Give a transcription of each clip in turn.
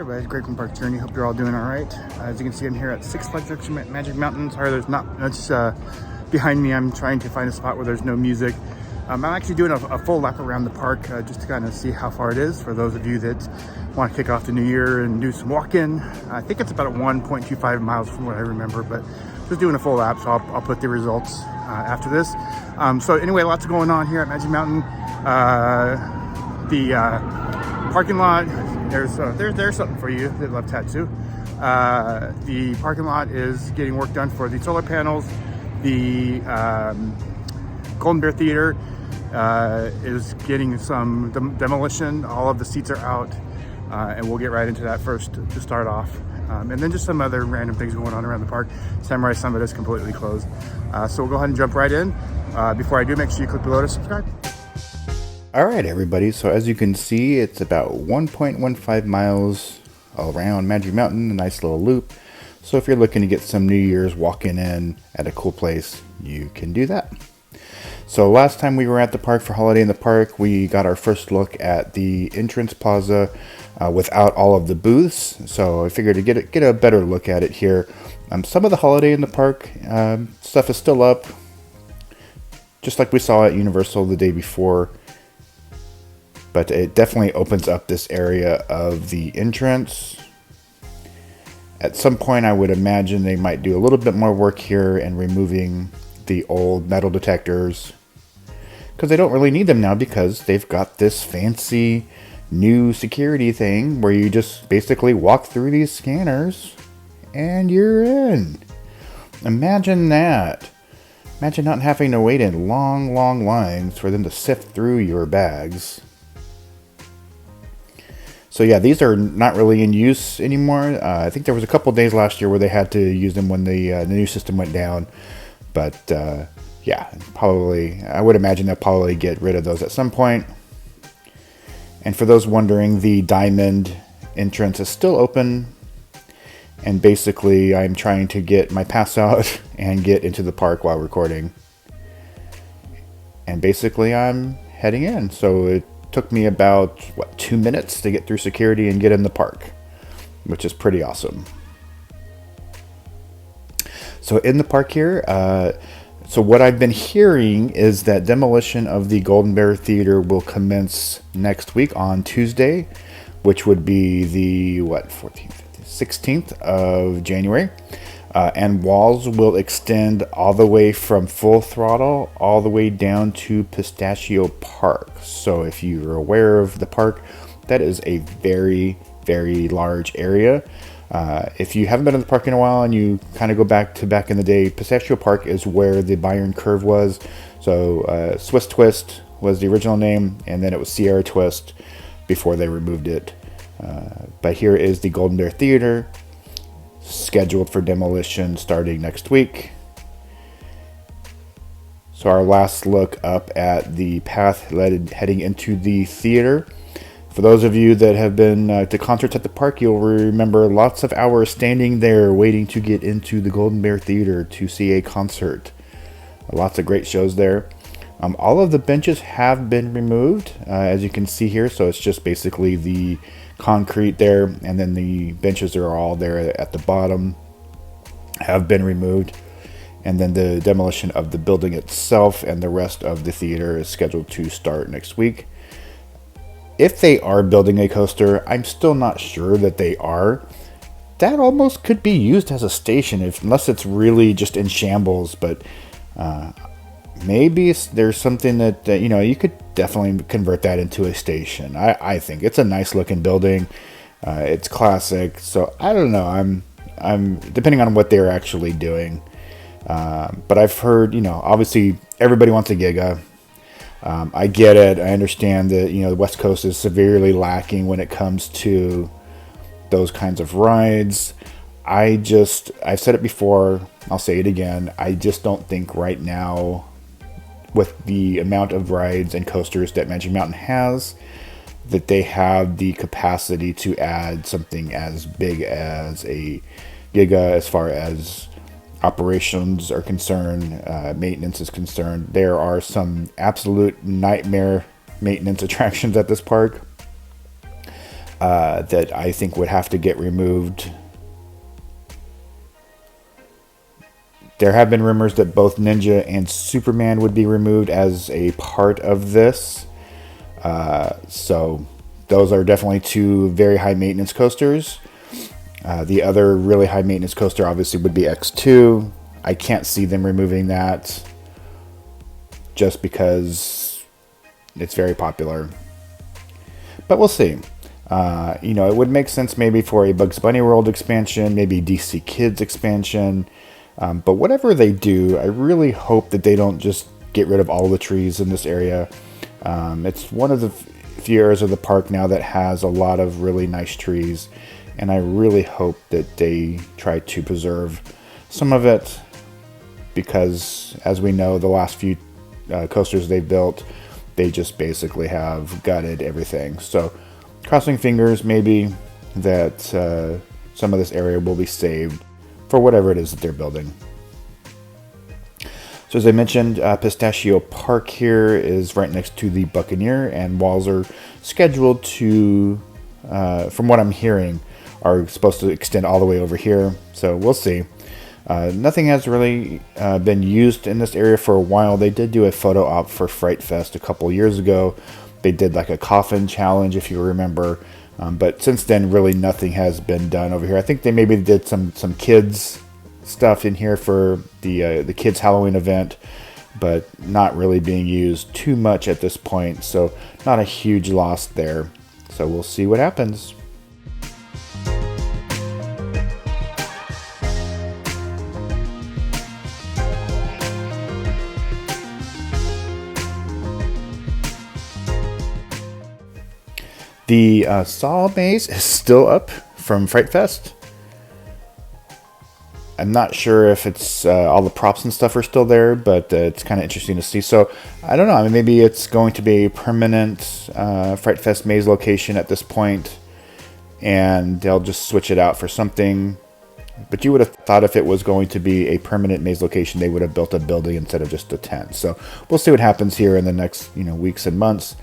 everybody, Greg from Park Journey. Hope you're all doing all right. As you can see, I'm here at Six Flags Magic Mountain. Sorry, there's not much behind me. I'm trying to find a spot where there's no music. I'm actually doing a full lap around the park just to kind of see how far it is for those of you that want to kick off the new year and do some walking. I think it's about 1.25 miles from what I remember, but just doing a full lap, so I'll put the results after this. So anyway, lots going on here at Magic Mountain. The parking lot, there's something for you that love tattoo. The parking lot is getting work done for the solar panels. The Golden Bear Theater is getting some demolition. All of the seats are out, and we'll get right into that first to start off. And then just some other random things going on around the park. Samurai Summit is completely closed. So we'll go ahead and jump right in. Before I do, make sure you click below to subscribe. All right, everybody. So as you can see, it's about 1.15 miles around Magic Mountain, a nice little loop. So if you're looking to get some New Year's walking in at a cool place, you can do that. So last time we were at the park for Holiday in the Park, we got our first look at the entrance plaza without all of the booths. So I figured to get a better look at it here. Some of the Holiday in the Park stuff is still up, just like we saw at Universal the day before. But it definitely opens up this area of the entrance. At some point, I would imagine they might do a little bit more work here and removing the old metal detectors, because they don't really need them now because they've got this fancy new security thing where you just basically walk through these scanners and you're in. Imagine that. Imagine not having to wait in long lines for them to sift through your bags. So yeah, these are not really in use anymore. I think there was a couple days last year where they had to use them when the new system went down. But yeah, probably, I would imagine they'll probably get rid of those at some point. And for those wondering, the diamond entrance is still open. And basically, I'm trying to get my pass out and get into the park while recording. And basically, I'm heading in. So it took me about 2 minutes to get through security and get in the park, which is pretty awesome. So in the park here, so what I've been hearing is that demolition of the Golden Bear Theater will commence next week on Tuesday, which would be the 16th of January. And walls will extend all the way from Full Throttle all the way down to Pistachio Park. So if you're aware of the park, that is a very large area. If you haven't been in the park in a while and you kind of go back in the day, Pistachio Park is where the Byron Curve was. So Swiss Twist was the original name, and then it was Sierra Twist before they removed it. But here is the Golden Bear Theater, scheduled for demolition starting next week. So our last look up at the path heading into the theater. For those of you that have been to concerts at the park, you'll remember lots of hours standing there waiting to get into the Golden Bear Theater to see a concert. Lots of great shows there. All of the benches have been removed, as you can see here. So it's just basically the concrete there, and then the benches are all there at the bottom have been removed. And then the demolition of the building itself and the rest of the theater is scheduled to start next week. If they are building a coaster, I'm still not sure that they are. That almost could be used as a station unless it's really just in shambles, but maybe there's something that you could definitely convert that into a station. I think it's a nice looking building. It's classic, so I don't know. I'm depending on what they're actually doing. But I've heard, obviously everybody wants a Giga. I get it. I understand that the West Coast is severely lacking when it comes to those kinds of rides. I've said it before, I'll say it again. I just don't think right now, with the amount of rides and coasters that Magic Mountain has, that they have the capacity to add something as big as a Giga as far as operations are concerned, maintenance is concerned. There are some absolute nightmare maintenance attractions at this park. that I think would have to get removed. There have been rumors that both Ninja and Superman would be removed as a part of this. So those are definitely two very high maintenance coasters. The other really high maintenance coaster obviously would be X2. I can't see them removing that just because it's very popular. But we'll see. It would make sense maybe for a Bugs Bunny World expansion, maybe DC Kids expansion. But whatever they do, I really hope that they don't just get rid of all the trees in this area. It's one of the few areas of the park now that has a lot of really nice trees, and I really hope that they try to preserve some of it, because as we know, the last few coasters they've built, they just basically have gutted everything. So crossing fingers maybe that some of this area will be saved for whatever it is that they're building. So as I mentioned, Pistachio Park here is right next to the Buccaneer, and walls are scheduled to, from what I'm hearing, are supposed to extend all the way over here. So we'll see. Nothing has really been used in this area for a while. They did do a photo op for Fright Fest a couple years ago. They did like a coffin challenge, if you remember. But since then, really nothing has been done over here. I think they maybe did some kids stuff in here for the kids Halloween event, but not really being used too much at this point. So not a huge loss there. So we'll see what happens. The Saw Maze is still up from Fright Fest. I'm not sure if it's all the props and stuff are still there, but it's kind of interesting to see. So I don't know. I mean, maybe it's going to be a permanent Fright Fest maze location at this point, and they'll just switch it out for something. But you would have thought if it was going to be a permanent maze location, they would have built a building instead of just a tent. So we'll see what happens here in the next weeks and months.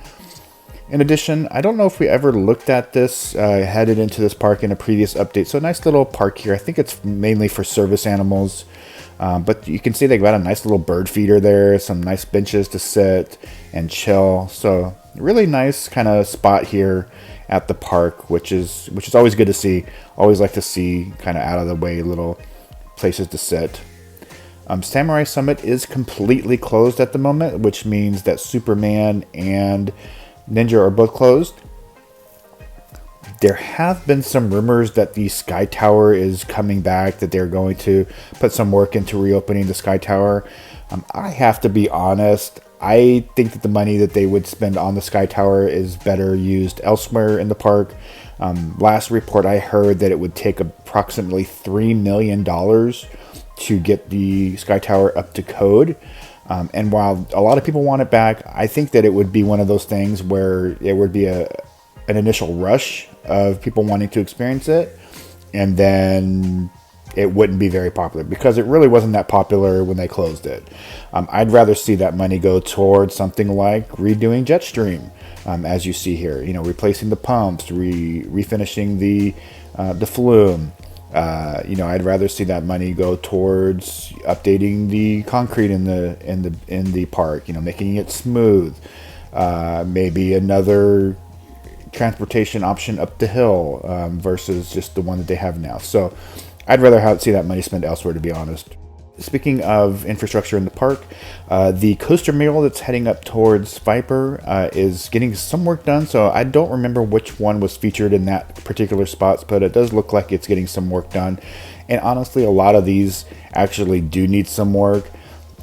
In addition, I don't know if we ever looked at this, headed into this park in a previous update. So a nice little park here. I think it's mainly for service animals. But you can see they got a nice little bird feeder there, some nice benches to sit and chill. So really nice kind of spot here at the park, which is always good to see. Always like to see kind of out of the way little places to sit. Samurai Summit is completely closed at the moment, which means that Superman and Ninja are both closed. There have been some rumors that the Sky Tower is coming back, that they're going to put some work into reopening the Sky Tower. I have to be honest, I think that the money that they would spend on the Sky Tower is better used elsewhere in the park. Last report I heard that it would take approximately $3 million to get the Sky Tower up to code. And while a lot of people want it back, I think that it would be one of those things where it would be an initial rush of people wanting to experience it, and then it wouldn't be very popular because it really wasn't that popular when they closed it. I'd rather see that money go towards something like redoing Jetstream, as you see here. Replacing the pumps, refinishing the flume. I'd rather see that money go towards updating the concrete in the park. Making it smooth. Maybe another transportation option up the hill versus just the one that they have now. So I'd rather see that money spent elsewhere, to be honest. Speaking of infrastructure in the park, the coaster mural that's heading up towards Viper is getting some work done. So I don't remember which one was featured in that particular spot, but it does look like it's getting some work done. And honestly, a lot of these actually do need some work.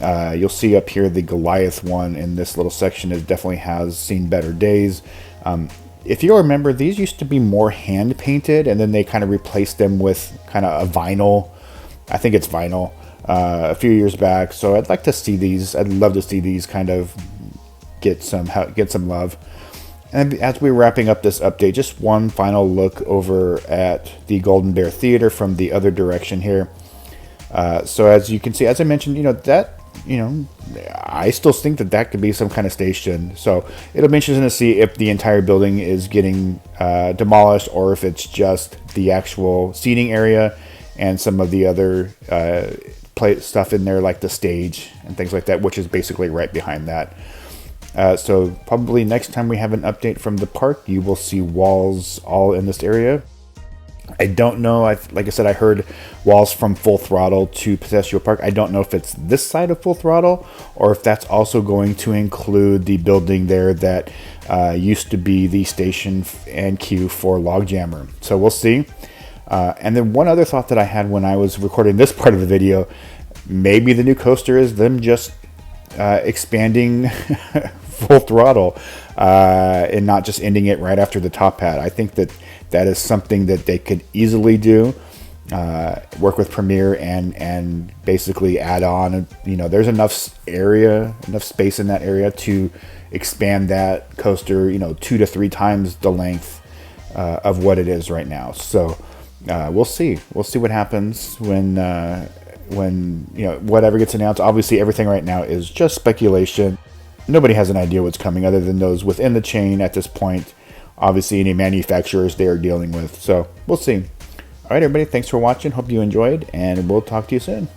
You'll see up here the Goliath one in this little section. It definitely has seen better days. If you remember, these used to be more hand painted, and then they kind of replaced them with kind of a vinyl. I think it's vinyl. A few years back, so I'd like to see these. I'd love to see these kind of get some love. And as we're wrapping up this update, just one final look over at the Golden Bear Theater from the other direction here. So as you can see, as I mentioned, that you know, I still think that that could be some kind of station. So it'll be interesting to see if the entire building is getting demolished, or if it's just the actual seating area and some of the other play stuff in there, like the stage and things like that, which is basically right behind that. So probably next time we have an update from the park, you will see walls all in this area. I don't know. Like I said, I heard walls from Full Throttle to Pistachio Park. I don't know if it's this side of Full Throttle, or if that's also going to include the building there that used to be the station and queue for Logjammer. So we'll see. And then one other thought that I had when I was recording this part of the video, maybe the new coaster is them just expanding Full Throttle and not just ending it right after the top hat. I think that that is something that they could easily do. Work with Premier and basically add on. You know, there's enough space in that area to expand that coaster, you know, 2 to 3 times the length of what it is right now. So we'll see. We'll see what happens when you know, whatever gets announced. Obviously, everything right now is just speculation. Nobody has an idea what's coming other than those within the chain at this point. Obviously, any manufacturers they are dealing with. So we'll see. All right, everybody. Thanks for watching. Hope you enjoyed, and we'll talk to you soon.